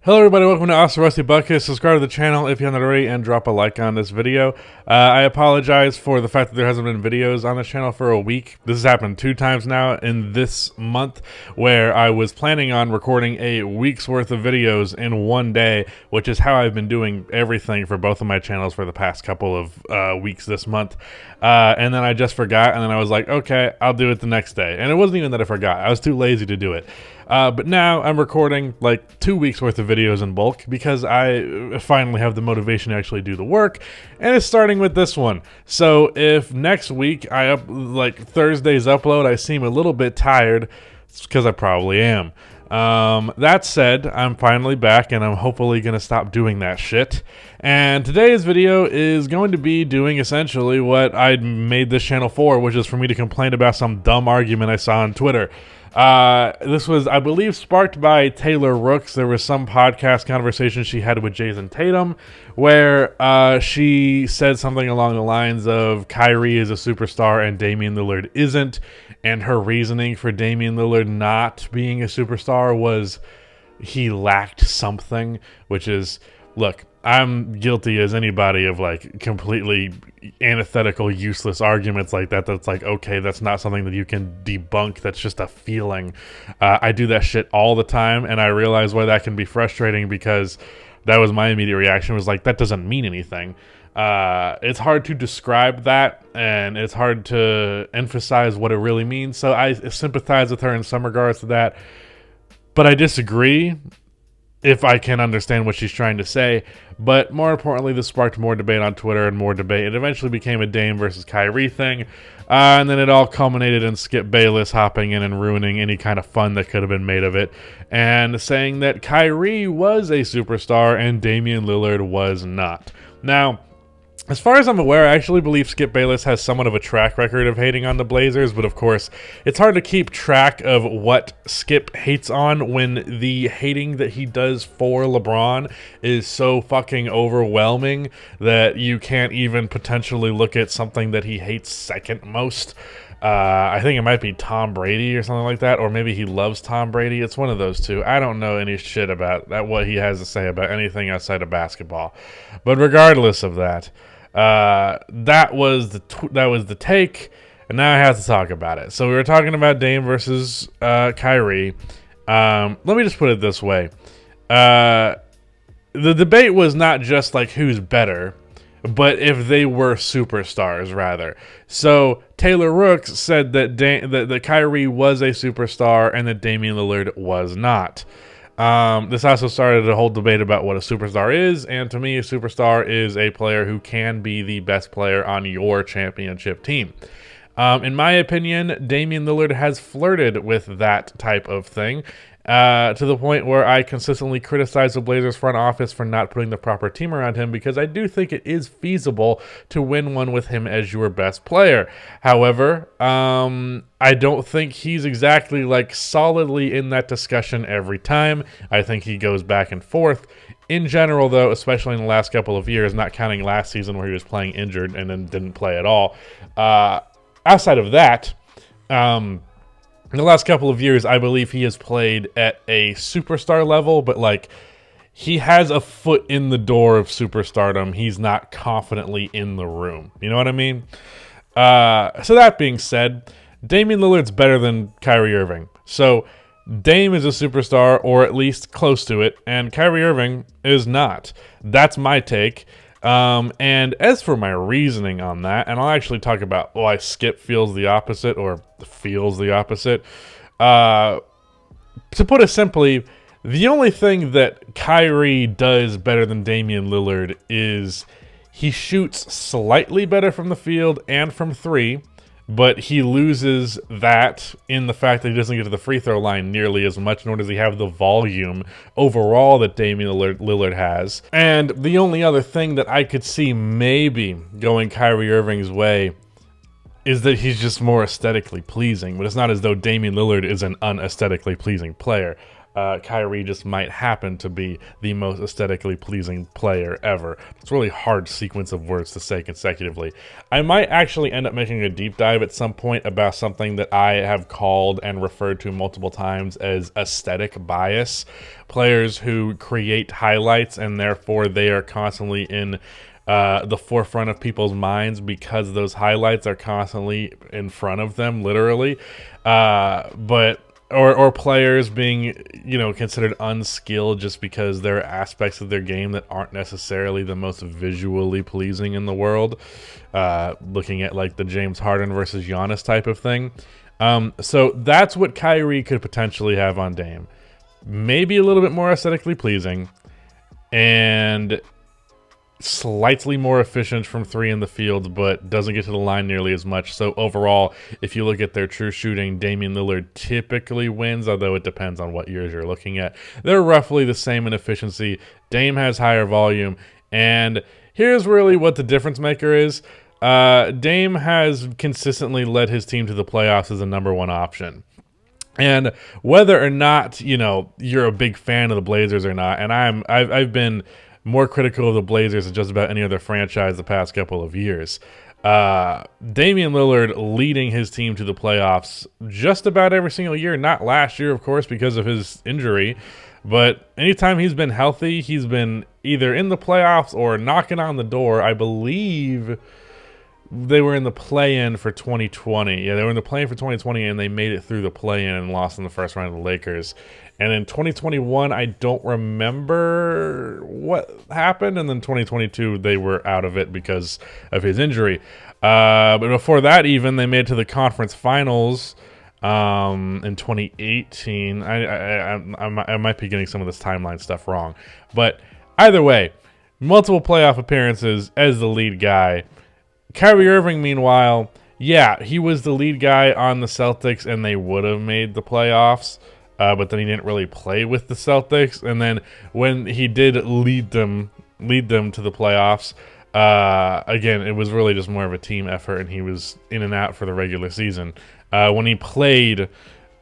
Hello everybody, welcome to Awesome Rusty Bucket. Subscribe to the channel if you haven't already and drop a like on this video. I apologize for the fact that there hasn't been videos on this channel for a week. This has happened 2 times now in this month where I was planning on recording a week's worth of videos in one day, which is how I've been doing everything for both of my channels for the past couple of weeks this month. And then I just forgot, and then I was like, okay, I'll do it the next day. And it wasn't even that I forgot. I was too lazy to do it. But now I'm recording like 2 weeks worth of videos in bulk because I finally have the motivation to actually do the work, and it's starting with this one. So if next week like Thursday's upload, I seem a little bit tired, it's because I probably am. That said, I'm finally back and I'm hopefully going to stop doing that shit. And today's video is going to be doing essentially what I made this channel for, which is for me to complain about some dumb argument I saw on Twitter. This was, I believe, sparked by Taylor Rooks. There was some podcast conversation she had with Jason Tatum where she said something along the lines of Kyrie is a superstar and Damian Lillard isn't, and her reasoning for Damian Lillard not being a superstar was he lacked something, which is, look, I'm guilty as anybody of like completely antithetical, useless arguments like that. That's like, okay, that's not something that you can debunk. That's just a feeling. I do that shit all the time, and I realize why that can be frustrating because that was my immediate reaction, was like, that doesn't mean anything. It's hard to describe that, and it's hard to emphasize what it really means. So I sympathize with her in some regards to that, but I disagree if I can understand what she's trying to say. But more importantly, this sparked more debate on Twitter and more debate. It eventually became a Dame versus Kyrie thing, and then it all culminated in Skip Bayless hopping in and ruining any kind of fun that could have been made of it, and saying that Kyrie was a superstar and Damian Lillard was not. Now, as far as I'm aware, I actually believe Skip Bayless has somewhat of a track record of hating on the Blazers, but of course, it's hard to keep track of what Skip hates on when the hating that he does for LeBron is so fucking overwhelming that you can't even potentially look at something that he hates second most. I think it might be Tom Brady or something like that, or maybe he loves Tom Brady. It's one of those two. I don't know any shit about that, what he has to say about anything outside of basketball. But regardless of that, that was the take, and now I have to talk about it. So we were talking about Dame versus Kyrie. Let me just put it this way: the debate was not just like who's better, but if they were superstars, rather. So Taylor Rooks said that that Kyrie was a superstar and that Damian Lillard was not. This also started a whole debate about what a superstar is, and to me, a superstar is a player who can be the best player on your championship team. In my opinion, Damian Lillard has flirted with that type of thing, to the point where I consistently criticize the Blazers front office for not putting the proper team around him, because I do think it is feasible to win one with him as your best player. However, I don't think he's exactly like solidly in that discussion every time. I think he goes back and forth. In general, though, especially in the last couple of years, not counting last season where he was playing injured and then didn't play at all, outside of that, in the last couple of years, I believe he has played at a superstar level, but like he has a foot in the door of superstardom. He's not confidently in the room. You know what I mean? So that being said, Damian Lillard's better than Kyrie Irving. So Dame is a superstar, or at least close to it, and Kyrie Irving is not. That's my take. And as for my reasoning on that, and I'll actually talk about why Skip feels the opposite, or feels the opposite. To put it simply, the only thing that Kyrie does better than Damian Lillard is he shoots slightly better from the field and from three, but he loses that in the fact that he doesn't get to the free throw line nearly as much, nor does he have the volume overall that Damian Lillard has. And the only other thing that I could see maybe going Kyrie Irving's way is that he's just more aesthetically pleasing, but it's not as though Damian Lillard is an unaesthetically pleasing player. Kyrie just might happen to be the most aesthetically pleasing player ever. It's a really hard sequence of words to say consecutively. I might actually end up making a deep dive at some point about something that I have called and referred to multiple times as aesthetic bias. Players who create highlights and therefore they are constantly in the forefront of people's minds because those highlights are constantly in front of them, literally. Or players being, considered unskilled just because there are aspects of their game that aren't necessarily the most visually pleasing in the world. Looking at like the James Harden versus Giannis type of thing. So that's what Kyrie could potentially have on Dame. Maybe a little bit more aesthetically pleasing and slightly more efficient from three in the field, but doesn't get to the line nearly as much. So overall, if you look at their true shooting, Damian Lillard typically wins, although it depends on what years you're looking at. They're roughly the same in efficiency. Dame has higher volume, and here's really what the difference maker is. Dame has consistently led his team to the playoffs as a number one option. And whether or not, you're a big fan of the Blazers or not, and I've been more critical of the Blazers than just about any other franchise the past couple of years. Damian Lillard leading his team to the playoffs just about every single year. Not last year, of course, because of his injury. But anytime he's been healthy, he's been either in the playoffs or knocking on the door. I believe they were in the play-in for 2020. Yeah, they were in the play-in for 2020, and they made it through the play-in and lost in the first round of the Lakers. And in 2021, I don't remember what happened. And then 2022, they were out of it because of his injury. But before that, even, they made it to the conference finals in 2018. I might be getting some of this timeline stuff wrong. But either way, multiple playoff appearances as the lead guy. Kyrie Irving, meanwhile, yeah, he was the lead guy on the Celtics, and they would have made the playoffs. But then he didn't really play with the Celtics. And then when he did lead them to the playoffs, again, it was really just more of a team effort, and he was in and out for the regular season. When he played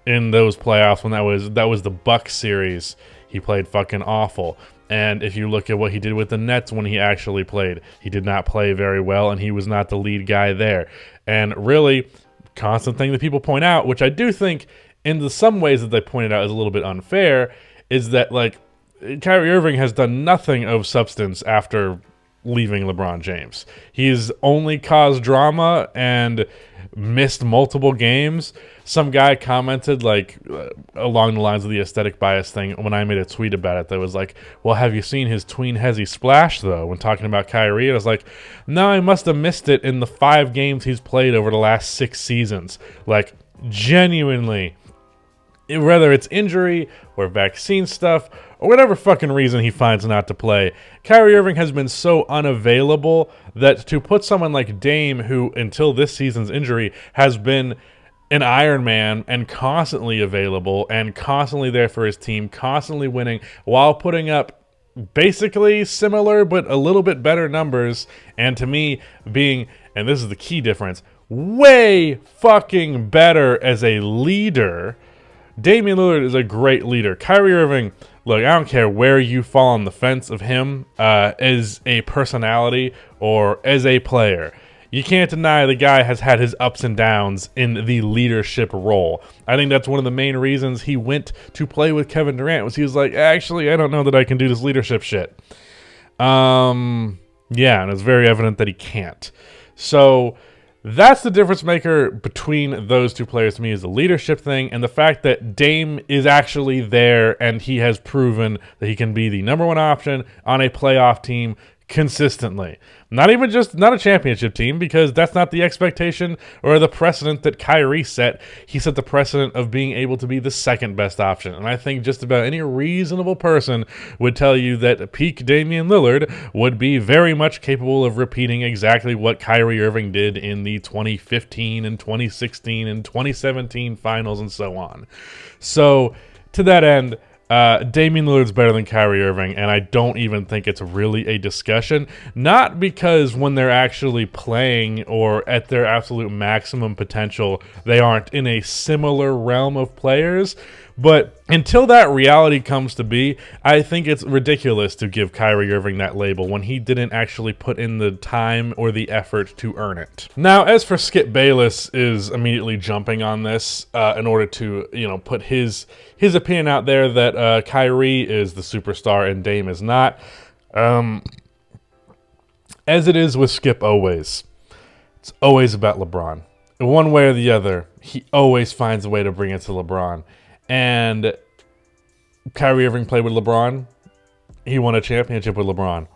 in those playoffs, when that was the Bucks series, he played fucking awful. And if you look at what he did with the Nets when he actually played, he did not play very well, and he was not the lead guy there. And really, constant thing that people point out, which I do think in some ways that they pointed out is a little bit unfair, is that like Kyrie Irving has done nothing of substance after leaving LeBron James. He's only caused drama and missed multiple games. Some guy commented like along the lines of the aesthetic bias thing when I made a tweet about it that was like, well, have you seen his tween hezzy splash though when talking about Kyrie? And I was like, no, I must have missed it in the 5 games he's played over the last 6 seasons. Like genuinely, whether it's injury or vaccine stuff or whatever fucking reason he finds not to play, Kyrie Irving has been so unavailable that to put someone like Dame, who until this season's injury has been an Iron Man and constantly available and constantly there for his team, constantly winning while putting up basically similar but a little bit better numbers, and to me being, and this is the key difference, way fucking better as a leader. Damian Lillard is a great leader. Kyrie Irving, look, I don't care where you fall on the fence of him as a personality or as a player. You can't deny the guy has had his ups and downs in the leadership role. I think that's one of the main reasons he went to play with Kevin Durant, was he was like, actually, I don't know that I can do this leadership shit. Yeah, and it's very evident that he can't. So that's the difference maker between those two players to me, is the leadership thing and the fact that Dame is actually there and he has proven that he can be the number one option on a playoff team consistently. Not a championship team, because that's not the expectation or the precedent that Kyrie set. He set the precedent of being able to be the second best option. And I think just about any reasonable person would tell you that peak Damian Lillard would be very much capable of repeating exactly what Kyrie Irving did in the 2015 and 2016 and 2017 finals and so on. So to that end, Damian Lillard's better than Kyrie Irving, and I don't even think it's really a discussion. Not because when they're actually playing or at their absolute maximum potential, they aren't in a similar realm of players, But until that reality comes to be, I think it's ridiculous to give Kyrie Irving that label when he didn't actually put in the time or the effort to earn it. Now, as for Skip Bayless is immediately jumping on this in order to, put his opinion out there that Kyrie is the superstar and Dame is not. As it is with Skip always, it's always about LeBron. One way or the other, he always finds a way to bring it to LeBron. And Kyrie Irving played with LeBron. He won a championship with LeBron.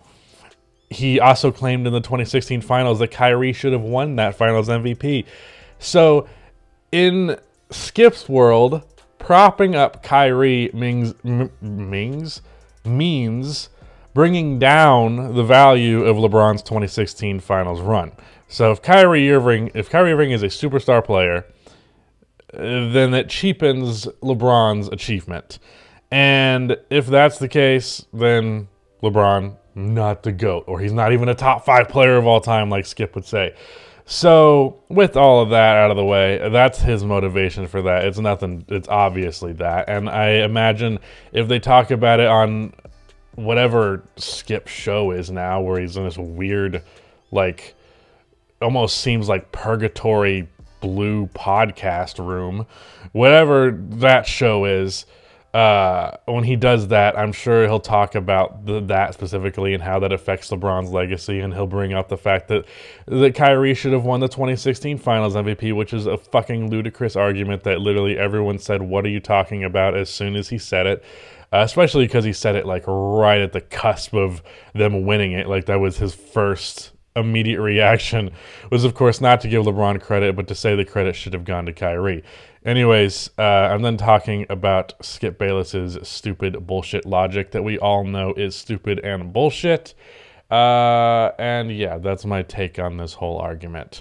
He also claimed in the 2016 finals that Kyrie should have won that finals MVP. So in Skip's world, propping up Kyrie means bringing down the value of LeBron's 2016 finals run. So if Kyrie Irving is a superstar player, then it cheapens LeBron's achievement. And if that's the case, then LeBron, not the GOAT, or he's not even a top 5 player of all time, like Skip would say. So with all of that out of the way, that's his motivation for that. It's nothing, it's obviously that. And I imagine if they talk about it on whatever Skip's show is now, where he's in this weird, like, almost seems like purgatory blue podcast room, whatever that show is, when he does that, I'm sure he'll talk about that specifically and how that affects LeBron's legacy, and he'll bring up the fact that Kyrie should have won the 2016 finals MVP, which is a fucking ludicrous argument that literally everyone said, what are you talking about, as soon as he said it. Especially because he said it like right at the cusp of them winning it. Like that was his first immediate reaction, was of course not to give LeBron credit, but to say the credit should have gone to Kyrie. Anyways, I'm then talking about Skip Bayless's stupid bullshit logic that we all know is stupid and bullshit. And yeah, that's my take on this whole argument.